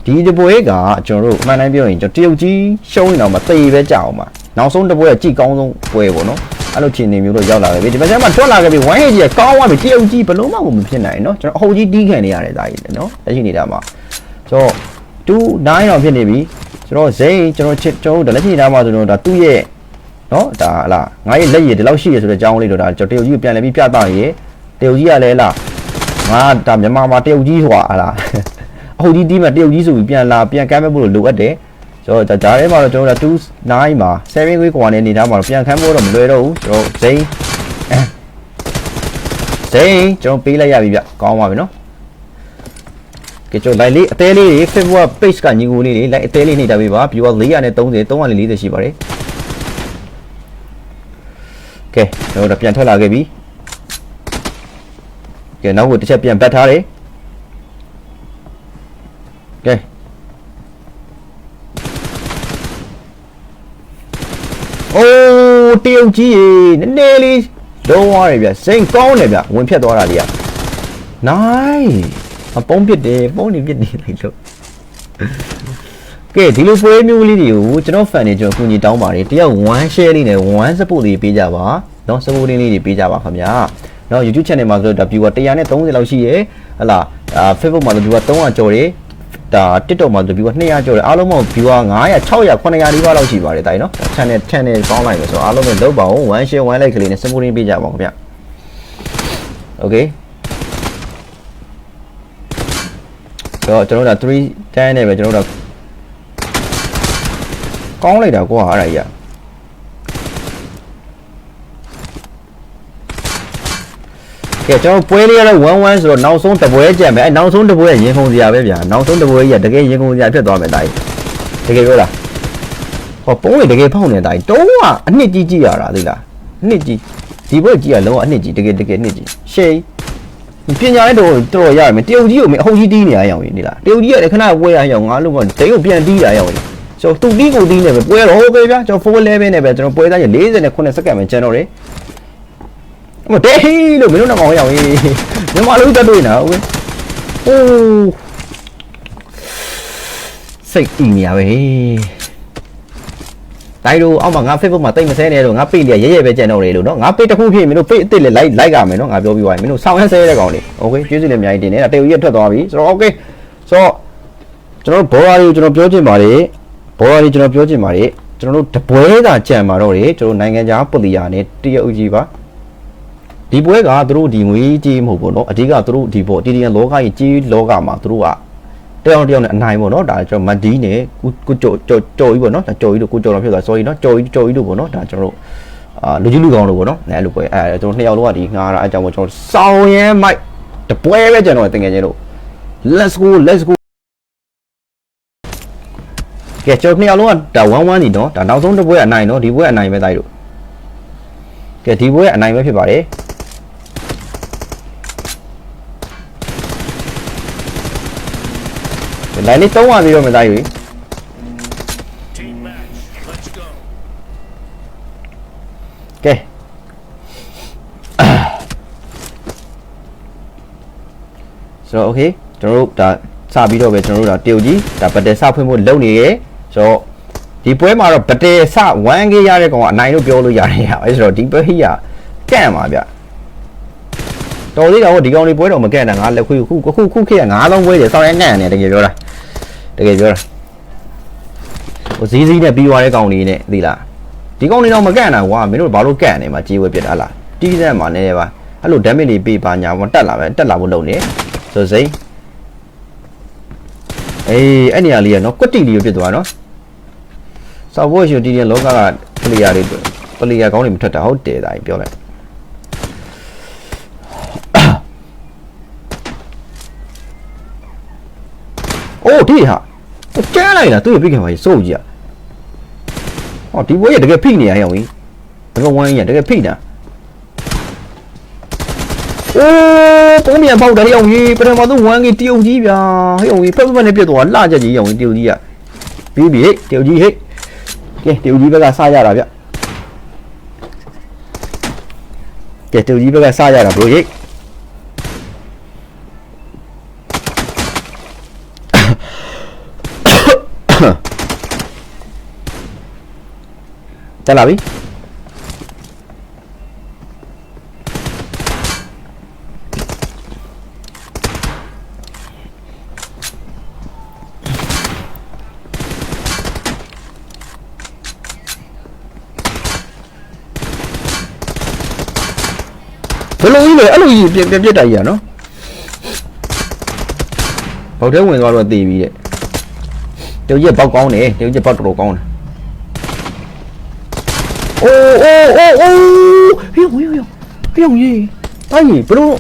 ဒီတပွဲကကျွန်တော်တို့အမှန်တိုင်းပြောရင်ကျွန်တော်တရုတ်ကြီးရှုံးနေတော့မှသေပဲကြအောင်ပါနောက်ဆုံးတပွဲကကြည့်ကောင်းဆုံးပွဲပေါ့နော်အဲ့လိုချင်းနေမျိုးတော့ရောက်လာပြီဒီဘက်ကျမှထွက်လာခဲ့ပြီ1 hit ကြီးကောင်းသွားပြီတရုတ်ကြီးဘလုံးမှမဖြစ်နိုင်နော်ကျွန်တော်အဟုတ်ကြီးတီးခံနေရတယ်ဒါကြီးနော်လက်ရှိနေတာမှာဆိုတော့2 9တော့ဖြစ်နေပြီကျွန်တော်ဇိမ်းကျွန်တော်လက်ရှိနေတာမှာဆိုတော့ဒါသူ့ရဲ့နော်ဒါလားငါရဲ့လက်ရည်ဒီလောက်ရှိရဆိုတဲ့အကြောင်းလေးတော့ဒါကျွန်တော်တရုတ်ကြီးကိုပြန်လဲပြီးပြသရည်တရုတ်ကြီးကလည်းလားငါဒါမြန်မာမှာတရုတ်ကြီးဟွာလားအဟုတ်ကြီးတီးမှာတရုတ်ကြီးဆိုပြီးပြန်ကမ်းမဲ့ဖို့လိုအပ်တယ်ဆိုတော့ဒါထဲမှာတော့ကျွန်တော်တို့29မှာ7 week ကွာနေနေတာမှာပြန်ခမ်းဖို့တော့မလွယ်တော့ဘူးကျွန်တော်ဇိမ်းကျွန်တော်ပေးလိုက်ရပြီဗျကောင်းပါပြီနော်ကဲကျွန်တော် like လေးအသေးလေးတွေ Facebook page ကညီကိုလေးတွေ like အသေးလေးနေတာပေးပါ viewer 430 340ရှိပါတယ်ကဲကျွန်တော်တို့ပြန်ထွက်လာခဲ့ပြီကဲနောက်ကိုတစ်ချက်ပြန်ပတ်ထားတယ်ကဲအိုးတရုတ်ကြီးနည်းနည်းလေးလုံးသွားတယ်ဗျစိန်ကောင်းတယ်ဗျဝင်ဖြတ်သွားတာလေးอ่ะ nice ပုံးပစ်တယ်ပုံးနေပစ်နေလိုက်လို့ကဲဒီလိုပွဲမျိုးလေးတွေကိုကျွန်တော် fan တွေကျွန်တော်ကူညီတောင်းပါတယ်တယောက်1 share လေးနဲ့1 support လေးပေးကြပါเนาะ support လေးတွေပေးကြပါခင်ဗျာเนาะ YouTube channel မှာဆိုတော့ viewer 130လောက်ရှိရယ်ဟလာFacebook မှာတော့ viewer 300ကျော်တယ် ဒါ TikTok မှာ view 200ကျော်တယ်အားလုံးပေါင်း view 900 600 900ဒီပါလောက်ရှိပါတယ်တိုင်းနော် channel ပေါင်းလိုက်မယ်ဆိုတော့အားလုံးပဲလောက်ပါအောင်1 share 1 like ကလေးနဲ့ supporting ပေးကြပါဦးခင်ဗျ okay တော့ကျွန်တော်တို့3 10နဲ့ပဲကျွန်တော်တို့ကောင်းလိုက်တာကွာအဲ့ဒါကြီးကဲကျွန်တော်ပွဲလေးရတော့1-1ဆိုတော့နောက်ဆုံးတပွဲကြံပဲအဲနောက်ဆုံးတပွဲရင်ခုန်စရာပဲဗျာနောက်ဆုံးတပွဲကြီးကတကယ်ရင်ခုန်စရာဖြစ်သွားမယ်တိုင်းတကယ်ပြောလားဟောပုံးဝင်တကယ်ဖောက်နေတိုင်းတုံးကအနှစ်ကြီးကြည့်ရတာသိလားအနှစ်ကြီးဒီပွဲကြည့်ရလုံးဝအနှစ်ကြီးတကယ်အနှစ်ကြီးရှေးပညာရေးတော့ရမယ်တရုတ်ကြီးကိုမအဟုတ်ကြီးတီးနေရအောင်နေလားတရုတ်ကြီးကလည်းခဏပွဲရအောင်ငါလို့ကဒိတ်ကိုပြန်တီးရအောင်ကျွန်တော်တူတီးကိုတီးနေပဲပွဲတော့ဟုတ်ပဲဗျာကျွန်တော်4 level နဲ့ပဲကျွန်တော်ပွဲသားကြီး48စက္ကန့်ပဲကျန်တော့တယ်မတဲဟီလို့မင်းတို့တော့အောင်ရေးမြန်မာလူတက်တွေ့နေတာဟုတ်ကဲ့အိုးစိတ်အင်းနေရပဲတိုင်းတို့အောက်မှာငါ Facebook မှာတိတ်မဆဲနေတော့ငါပိတ်ရရဲပဲကြံတော့လေလို့နော်ငါပိတ်တစ်ခုဖြစ်မင်းတို့ပိတ်အစ်စ်လေလိုက်ရမယ်နော်ငါပြောပြီးသွားရင်မင်းတို့ဆောင်းရမ်းဆဲတဲ့ကောင်လေးโอเคကျေးဇူးလည်းအများကြီးတင်နေတာတရုတ်ကြီးထွက်သွားပြီဆိုတော့โอเคဆိုတော့ကျွန်တော်ဘော်ရာကြီးကျွန်တော်ပြောချင်ပါတယ်ကျွန်တော်တို့တပွဲသာကြံမှာတော့လေကျွန်တော်နိုင်ငံခြားပုလီယာနဲ့တရုတ်ကြီးပါဒီပွဲကသူတို့ဒီငွေကြီးမဟုတ်ဘူးเนาะအဓိကသူတို့ဒီပေါ့တီတီယန်လောကကြီးကြီးလောကမှာသူတို့ကတယောက်နဲ့အနိုင်ပေါ့เนาะဒါကျွန်တော်မတ်ဒီနဲ့ကိုကြော်ကြီးပေါ့เนาะဒါကြော်ကြီးတို့ကိုကြော်တော်ဖြစ်သွား sorry เนาะကြော်ကြီးတို့ပေါ့เนาะဒါကျွန်တော်တို့လူကြီးလူကောင်းတို့ပေါ့เนาะအဲ့လိုပွဲကျွန်တော်နှစ်ယောက်လုံးကဒီငါတာအကြောင်းပေါ့ကျွန်တော်စောင်းရဲမိုက်တပွဲပဲကျွန်တော်တင်ငယ်ချင်းတို့ let's go ကဲကျွန်တော်နှစ်ယောက်လုံးကဒါ1-1နေเนาะဒါနောက်ဆုံးတစ်ပွဲအနိုင်เนาะဒီပွဲအနိုင်ပဲတိုက်တို့ကဲဒီပွဲအနိုင်ပဲဖြစ်ပါတယ်လိုင်းလေး3ပါပြီးတော့မသားယူကဲဆိုတော့ okay ကျွန်တော်တို့ဒါစပြီးတော့ပဲကျွန်တော်တို့ဒါတရုတ်ကြီးဒါပတ်တယ်စဖွင့်ဖို့လုပ်နေရဲဆိုတော့ဒီပွဲမှာတော့ပတ်တယ်စ 1k ရတဲ့ကောင်ကအနိုင်လို့ပြောလို့ရတယ်အဲဆိုတော့ဒီပွဲကြီးကကန့်ပါဗျတော်သေးတော့ဒီကောင်လေးပွဲတော့မကန့်တာငါလက်ခွေးခုခေတ်က9000ပွဲတယ်စောင်းရငန့်နေတကယ်ပြောတာဟိုဇီးနဲ့ပြီးသွားတဲ့ကောင်လေးနဲ့သိလားဒီကောင်လေးတော့မကန့်တာကွာမင်းတို့ဘာလို့ကန့်နေမှာကြေးဝဲပြစ်တာလားတီးစက်မှာနည်းနည်းပါအဲ့လို damage တွေပေးပါညာမတက်လာဖို့လုပ်နေဆိုစိအေးအဲ့နေရာလေးကနော်ကွက်တီလေးကိုပြစ်သွားနော်စောက်ဖို့ရှင်တီးတဲ့လောကကပလေယာကောင်းတွေမထွက်တာဟုတ်တယ်ဒါကြီးပြောလိုက်အိုးဒီဟာကျန်းလိုက်တာသူ့ပြစ်ခင်ပါကြီးစိုးကြီးอ่ะဟောဒီဘွေးရတကယ်ဖိနေရအောင်ကြီးတကယ်ဝမ်းကြီးတကယ်ဖိတာအိုးပုံမြန်ပေါက်တယ်အောင်ကြီးပထမဆုံးဝမ်းကြီးတရုတ်ကြီးဗျာဟဲ့အောင်ကြီးဖက်နဲ့ပြစ်သွားလှချက်ကြီးအောင်ကြီးတရုတ်ကြီးอ่ะပြီးပြီတရုတ်ကြီးဟဲ့ကဲတရုတ်ကြီးဘက်ကစားရတာဗျကဲတရုတ်ကြီးဘက်ကစားရတာဘိုးကြီးတက်လာပြီဘယ်လိုကြီးလဲအဲ့လိုကြီးပြစ်တာကြီးอ่ะနော်ဘောက်ထဲဝင်သွားတော့တည်ပြီတဲ့တရုတ်ကြီးပေါက်ကောင်းတယ်တရုတ်ကြီးပေါက်တော်ကောင်းတယ်โอ้ဟေးကြီးတိုင်းဘလို့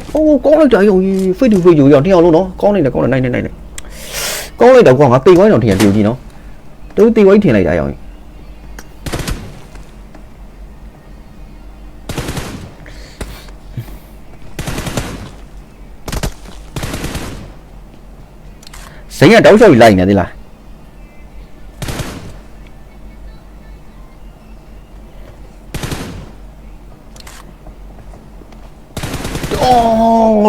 ကောင်းလိုက်တာရုံကြီးဖိတ်တူဖိတ်ယူရအောင်တယောက်လုံးနော်ကောင်းလိုက်တယ်နိုင်ကောင်းလိုက်တော့ကွာငါတိတ်ဝိုင်းတော့ထင်ရတရုတ်ကြီးနော်တူတိတ်ဝိုင်းထင်လိုက်တာရုံကြီးစိန်ကတောက်လျှောက်လိုက်နေသေးလား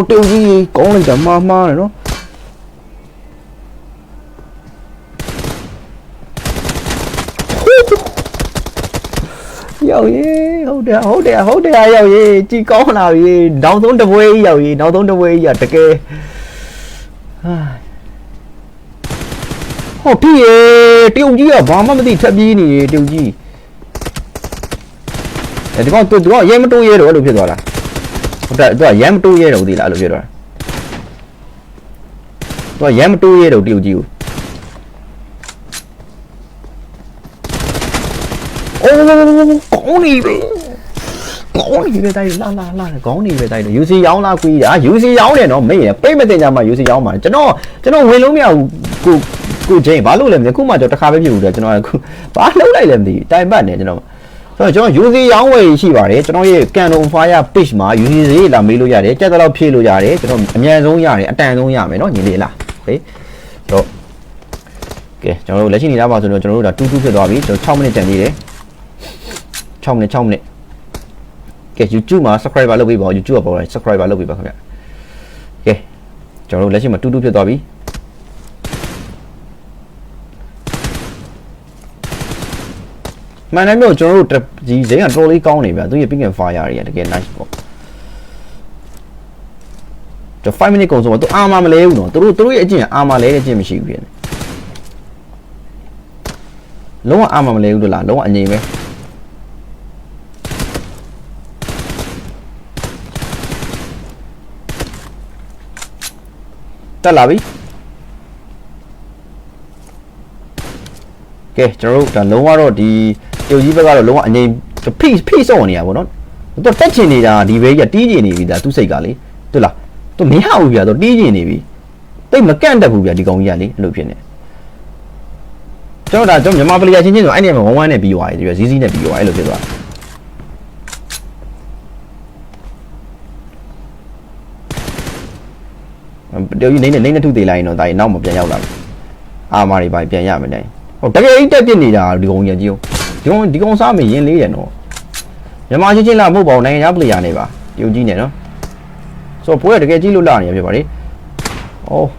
တရုတ်ကြီးကောင်းလိုက်တာမှားတယ်နော်ရောက်ရေးဟုတ်တယ်ရောက်ရေးကြည်ကောင်းလာပြီနောက်ဆုံးတပွဲရောက်ရေးနောက်ဆုံးတပွဲကြီးကတကယ် ဟောထိရေတရုတ်ကြီးကဘာမှမသိထပ်ပြေးနေတရုတ်ကြီးဒီကောင်သူကရဲမတိုးရဲတော့အဲ့လိုဖြစ်သွားတာဟုတ်တယ်သူကရဲမတိုးရဲတော့ဒီလားအဲ့လိုဖြစ်သွားတာသူကရဲမတိုးရဲတော့တရုတ်ကြီးကိုအိုးကောင်းနေပြီကောင်းနေပဲတိုက်လာကောင်းနေပဲတိုက်တယ် UC ရောင်းလားကွေးတာ UC ရောင်းတယ်နော်မေ့ရပိတ်မတင်ကြမှာ UC ရောင်းမှာကျွန်တော်ဝင်လို့မရဘူးကိုချင်းဘာလို့လဲမသိခုမှကျွန်တော်တစ်ခါပဲဖြစ်ဘူးတယ်ကျွန်တော်ကဘာလုပ်လိုက်လဲမသိတိုင်ပတ်နေကျွန်တော်ဆိုတော့ကျွန်တော် UC ရောင်းဝယ်ရှိပါတယ်ကျွန်တော်ရဲ့ Canon Fire Page မှာ UC ရေးလာမေးလို့ရတယ်ကြက်တော့ဖြည့်လို့ရတယ်ကျွန်တော်အမြန်ဆုံးရတယ်အတန်ဆုံးရမယ်နော်ညီလေးလားဟေးဆိုတော့ကဲကျွန်တော်တို့လက်ရှိနေသားပါဆိုတော့ကျွန်တော်တို့ဒါ2ဖြစ်သွားပြီကျွန်တော်6မိနစ်တန်သေးတယ်6မိနစ်ကဲ YouTube မှာ subscriber လုပ်ပေးပါဦး YouTube ကပေါ်လာ subscriber လုပ်ပေးပါခင်ဗျကဲကျွန်တော်တို့လက်ရှိမှာ2ဖြစ်သွားပြီမှန်တယ်မျိုးကျွန်တော်တို့ဒီဇိမ်းကတော်လေးကောင်းနေဗျာသူရဲ့ ping and fire တွေကတကယ် nice ပေါ့ကျွန်5 minute ကုန်ဆုံးတော့သူအာမမလဲဘူးနော်သူတို့ရဲ့အကျင့်အာမလဲတဲ့အကျင့်မရှိဘူးပြင်လုံးဝအာမမလဲဘူးလို့လားလုံးဝအငြိမ်ပဲတက်လာပြီကဲကျွန်တော်တို့ဒါလုံးဝတော့ဒီတရုတ်ကြီးဘက်ကတော့လုံးဝအငြိမ်ဖိစော့နေရပါတော့သူတက်ချင်နေတာဒီဘေးကြီးတီးချင်နေပြီဒါသူ့စိတ်ကလေတွေ့လားသူမရဘူးဗျာသူတီးချင်နေပြီတိတ်မကန့်တတ်ဘူးဗျာဒီကောင်ကြီးကလေအဲ့လိုဖြစ်နေကျွန်တော်မြန်မာပလီယာချင်းဆိုအဲ့ဒီမှာ1-1နဲ့ပြီးသွားတယ်ဒီဇီးနဲ့ပြီးသွားအဲ့လိုဖြစ်သွားတရုတ်ကြီးနေထုသေးလိုက်ရင်တော့ဒါရင်နောက်မပြန်ရောက်လာဘူးအာမာတွေပါပြန်ရမယ်တိုင်းဟုတ်တကယ်ကြီးတက်ပြစ်နေတာဒီကောင်ကြီးဒီကောင်စားမရင်လေးရနော်မြန်မာချင်းလာမဟုတ်ပါဘူးနိုင်ငံခြားပလေယာနေပါတရုတ်ကြီးနေနော်ဆိုတော့ပွဲတကယ်ကြီးလို့လာနေရဖြစ်ပါလေအော်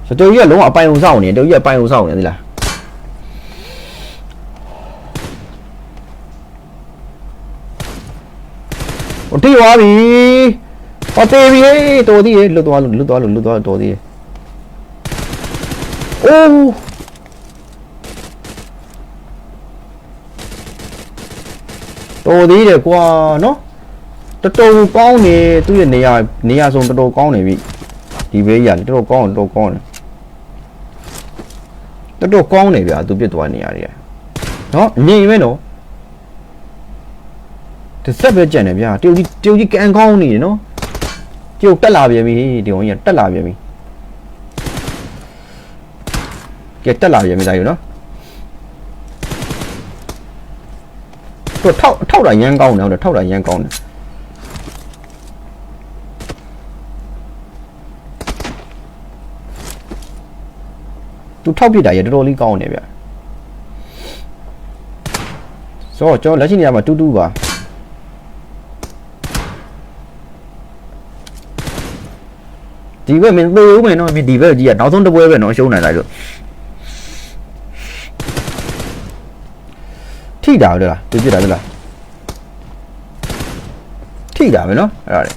ဆိုတရုတ်ကြီးကလုံးဝအပိုင်အောင်စောင့်နေတရုတ်ကြီးအပိုင်အောင်စောင့်နေသလားဟိုတိသွားပြီဟောတေးပြီတော်သေးလွတ်သွားတော်သေးအိုးတော်သေးတယ်ကွာနော်တော်ကောင်းနေသူ့ရဲ့နေရာဆုံးတော်ကောင်းနေပြီဒီဘေးကြီးတော်ကောင်းတယ်တော်ကောင်းနေဗျာသူပြစ်သွားနေရတယ်နော်ငြိမ်ပဲနော်တစ်ဆက်ပဲကြံတယ်ဗျာတရုတ်ကြီးကန်ကောင်းနေတယ်နော်ကျုပ်တက်လာပြန်ပြီဒီကောင်ကြီးတက်လာပြန်ပြီကဲတက်လာပြန်ပြီဒါယူနော်သူထောက်တာရမ်းကောင်းတယ်ဟုတ်တယ်ထောက်တာရမ်းကောင်းတယ်သူထောက်ပြတာရတော်တော်လေးကောင်းတယ်ဗျဆိုတော့ကျွန်တော်လက်ရှိနေရာမှာတူပါဒီဘက်မင်းသေဦးမယ်နော်မင်းဒီဘက်ကြီးကနောက်ဆုံးတစ်ပွဲပဲနော်ရှုံးနိုင်လိုက်လို့ထိတာဟုတ်လားသူပြစ်တာဟုတ်လားထိတာပဲနော်အဲ့ဒါလေ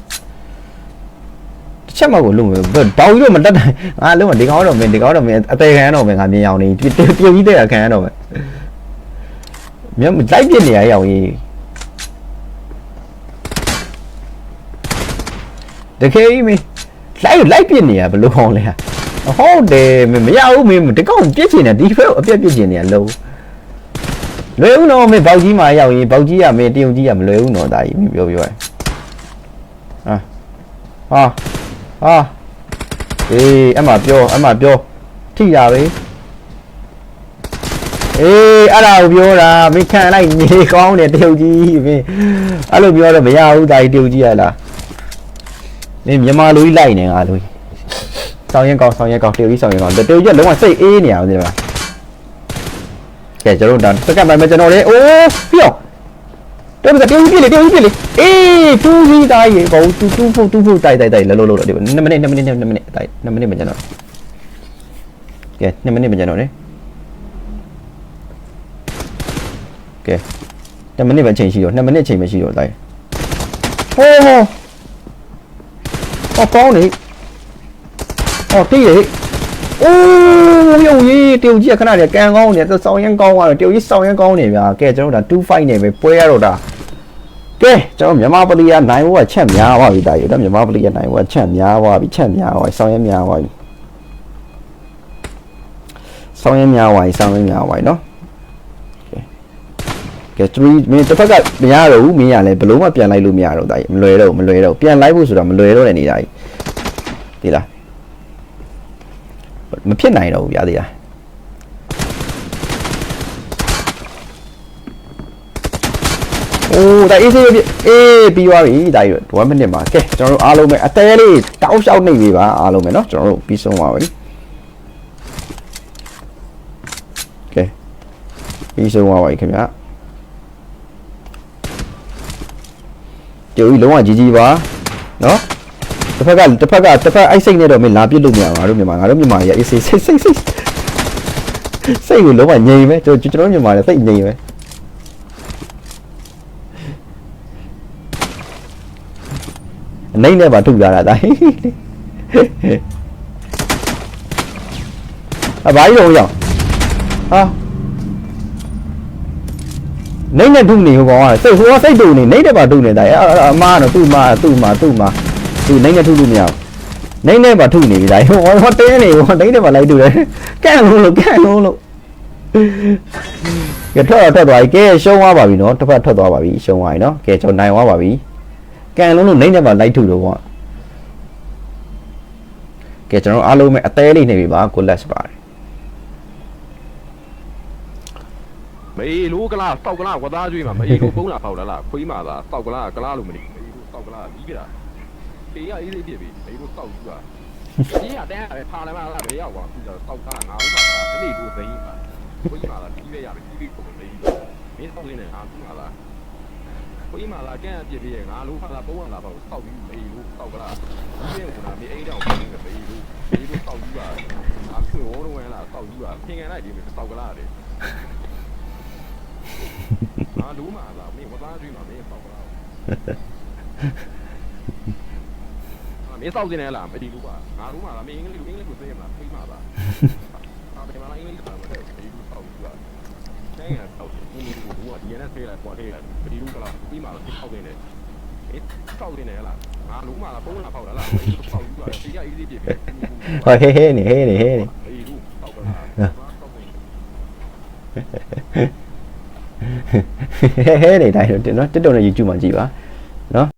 တစ်ချက်မှကိုလုံးမယ်ဘောက်ကြီးတော့မတက်နိုင်ငါလုံးမဒီကောင်းတော့မင်းအသေးခံတော့မင်းငါမြင်အောင်နေပြုတ်ကြီးတဲ့ခံရတော့မယ်မြတ်လိုက်ပြစ်နေရအောင်ကြီးတကယ်ကြီးမင်းလိုက်ပြစ်နေရဘလို့အောင်လဲဟုတ်တယ်မရဘူးမင်းဒီကောင်ပြစ်ချင်တယ်ဒီဖက်အပြက်ပြစ်ချင်နေရလုံးလွယ်ဦးနော်မင်းဘောက်ကြီးမှာရောက်ရင်ဘောက်ကြီးကမင်းတရုတ်ကြီးကမလွယ်ဦးနော်ဒါကြီးမပြောရဲဟာအေးအမှပြောထိတာပဲအေးအဲ့ဒါကိုပြောတာမင်းခံလိုက်နေကောင်းတယ်တရုတ်ကြီးမင်းအဲ့လိုပြောတော့မရဘူးဒါကြီးတရုတ်ကြီးရလားမင်းမြန်မာလူကြီးလိုက်နေငါလူကြီးဆောင်ရင်ကောင်းတရုတ်ကြီးဆောင်ရင်ကောင်းတရုတ်ကြီးလုံးဝစိတ်အေးနေရအောင်ဒီမှာကဲကျွန်တော်တို့စကတ်ပိုင်းမှာကျွန်တော်လေအိုးပြောတော်ပြီတရုတ်ကြီးပြလေအေးတူကြီးသားရေဘောတူဖို့တိုက်လောလောဒီ2မိနစ်တိုက်2မိနစ်မကျွန်တော်ကဲ2မိနစ်မကျွန်တော်လေကဲ2မိနစ်ပဲချိန်ရှိတော့2မိနစ်ချိန်မရှိတော့တိုက်ဟိုကောင်းနေ哦，对耶，哦，有耶，丢鸡看那里干高呢，这烧烟高啊，丢一烧烟高呢边，给这种的都翻呢边背着的，给这种မြန်မာပလီယာနိုင်ဝချက်များပါပြီတာရတော့မြန်မာပလီယာနိုင်ဝချက်များပါပြီချက်များပါဆောင်းရဲများပါပြီဆောင်းရဲများပါဆောင်းရဲများပါနော်ကဲ3မင်းတစ်ဖက်ကမရတော့ဘူးမင်းရလဲဘလုံးမပြန်လိုက်လို့မရတော့တာမလွယ်တော့ပြန်လိုက်ဖို့ဆိုတော့မလွယ်တော့တဲ့နေတာကြီးဒီလားမဖြစ်နိုင်တော့ဘူးဗျာဒီလားโอ้ဒါအေးစေးအေးပြီးသွားပြီဒါကြီး1 minuteမှာကဲကျွန်တော်တို့အားလုံးပဲအတဲလေးတောက်လျှောက်နေပြီပါအားလုံးပဲเนาะကျွန်တော်တို့ပြီးဆုံးပါပြီကဲပြီးဆုံးပါပြီခင်ဗျာကြိုကြီးလုံးဝကြီးပါเนาะတစ်ဖက်အိုက်စိတ်နဲ့တော့မင်းလာပြစ်လို့မရဘူးငါတို့မြန်မာကြီးအေးစိတ်ကိုလုံးဝငြိမ်ပဲကျွန်တော်မြန်မာလည်းစိတ်ငြိမ်ပဲနိုင်နဲ့ပါထုတ်လာတာတိုင်းအဘာကြီးတော့ရောက်ဟာနိုင်နဲ့ထုတ်နေဟိုကောင်ကစိတ်တုံနေနိုင်နဲ့ပါထုတ်နေတိုင်းအမားတော့သူ့မာသူနိုင်နဲ့ထုတ်လို့မရဘူးနိုင်နဲ့ပါထုတ်နေပြီတိုင်းဟိုတင်းနေဟိုနိုင်နဲ့ပါလိုက်ထုတ်တယ်ကန့်လို့ကဲထွက်သွားပြီကဲရှုံးသွားပါပြီနော်တစ်ဖက်ထွက်သွားပါပြီရှုံးသွားပြီနော်ကဲကျွန်တော်နိုင်သွားပါပြီကန်လုံးနိုင်နဲ့ပါလိုက်ထုတော့ကွာကဲကျွန်တော်အားလုံးပဲအသေးလေးနေပြီပါကိုလက်ပါတယ်မေလိုကလားတောက်ကလားဝသားကျွေးမှာမေလိုပုံးလာဖောက်လာလားခွေးမှာလားတောက်ကလားကလားလို့မသိမေလိုတောက်ကလားပြီးကြတာတေးရအေးလေးပြစ်ပြီမေလိုတောက်ယူတာဒီကတန်းပဲဖာလည်းမလားဘေးရောက်ကွာပြီးတော့တောက်ကလားငါဥပါလားဒီလိုသိင်းပါခွေးမှာလားပြီးပဲရပြီပြီးပုံသိင်းမင်းတောက်လေးနဲ့အားပြီးမှာလားခွေးမှာလားကဲပြစ်ပြီးငါလိုဖာလားပုံးလာဖောက်တောက်ယူမေလိုတောက်ကလားဒီရဲ့ကနာမေအိမ်တောင်ပြီးမေလိုတောက်ယူတာအားခွေးဝလုံးဝလားတောက်ယူတာဖင်ကန်လိုက်ဒီတောက်ကလားတဲ့ငါလူမှာလားမင်းဝသားကျွေးမှာမင်းပေါက်လားမင်းစောက်နေလားမဒီလူပါငါလူမှာလားမင်းအင်္ဂလိပ်ကိုသိရမှာဖိမှာပါအာဘယ်မှာလားအင်္ဂလိပ်မှာမတဲ့ဒီလူပေါက်ယူတာတိုင်းရတော့ဒီလူကဒီရနဲ့ဖေးလိုက်ပေါ်သေးတယ်ဒီလူကလားပြီးမှာလားပေါက်နေတယ်စောက်နေတယ်လားငါလူမှာလားပုံးလာပေါက်လားပေါက်ယူတာဒီကအေးသေးပြည့်ပြီဟေးနေဒီလူပေါက်ကလားပေါက်နေဟဲ့နေတိုင်းတော့နော်တက်တော်နဲ့ YouTube မှာကြည့်ပါနော်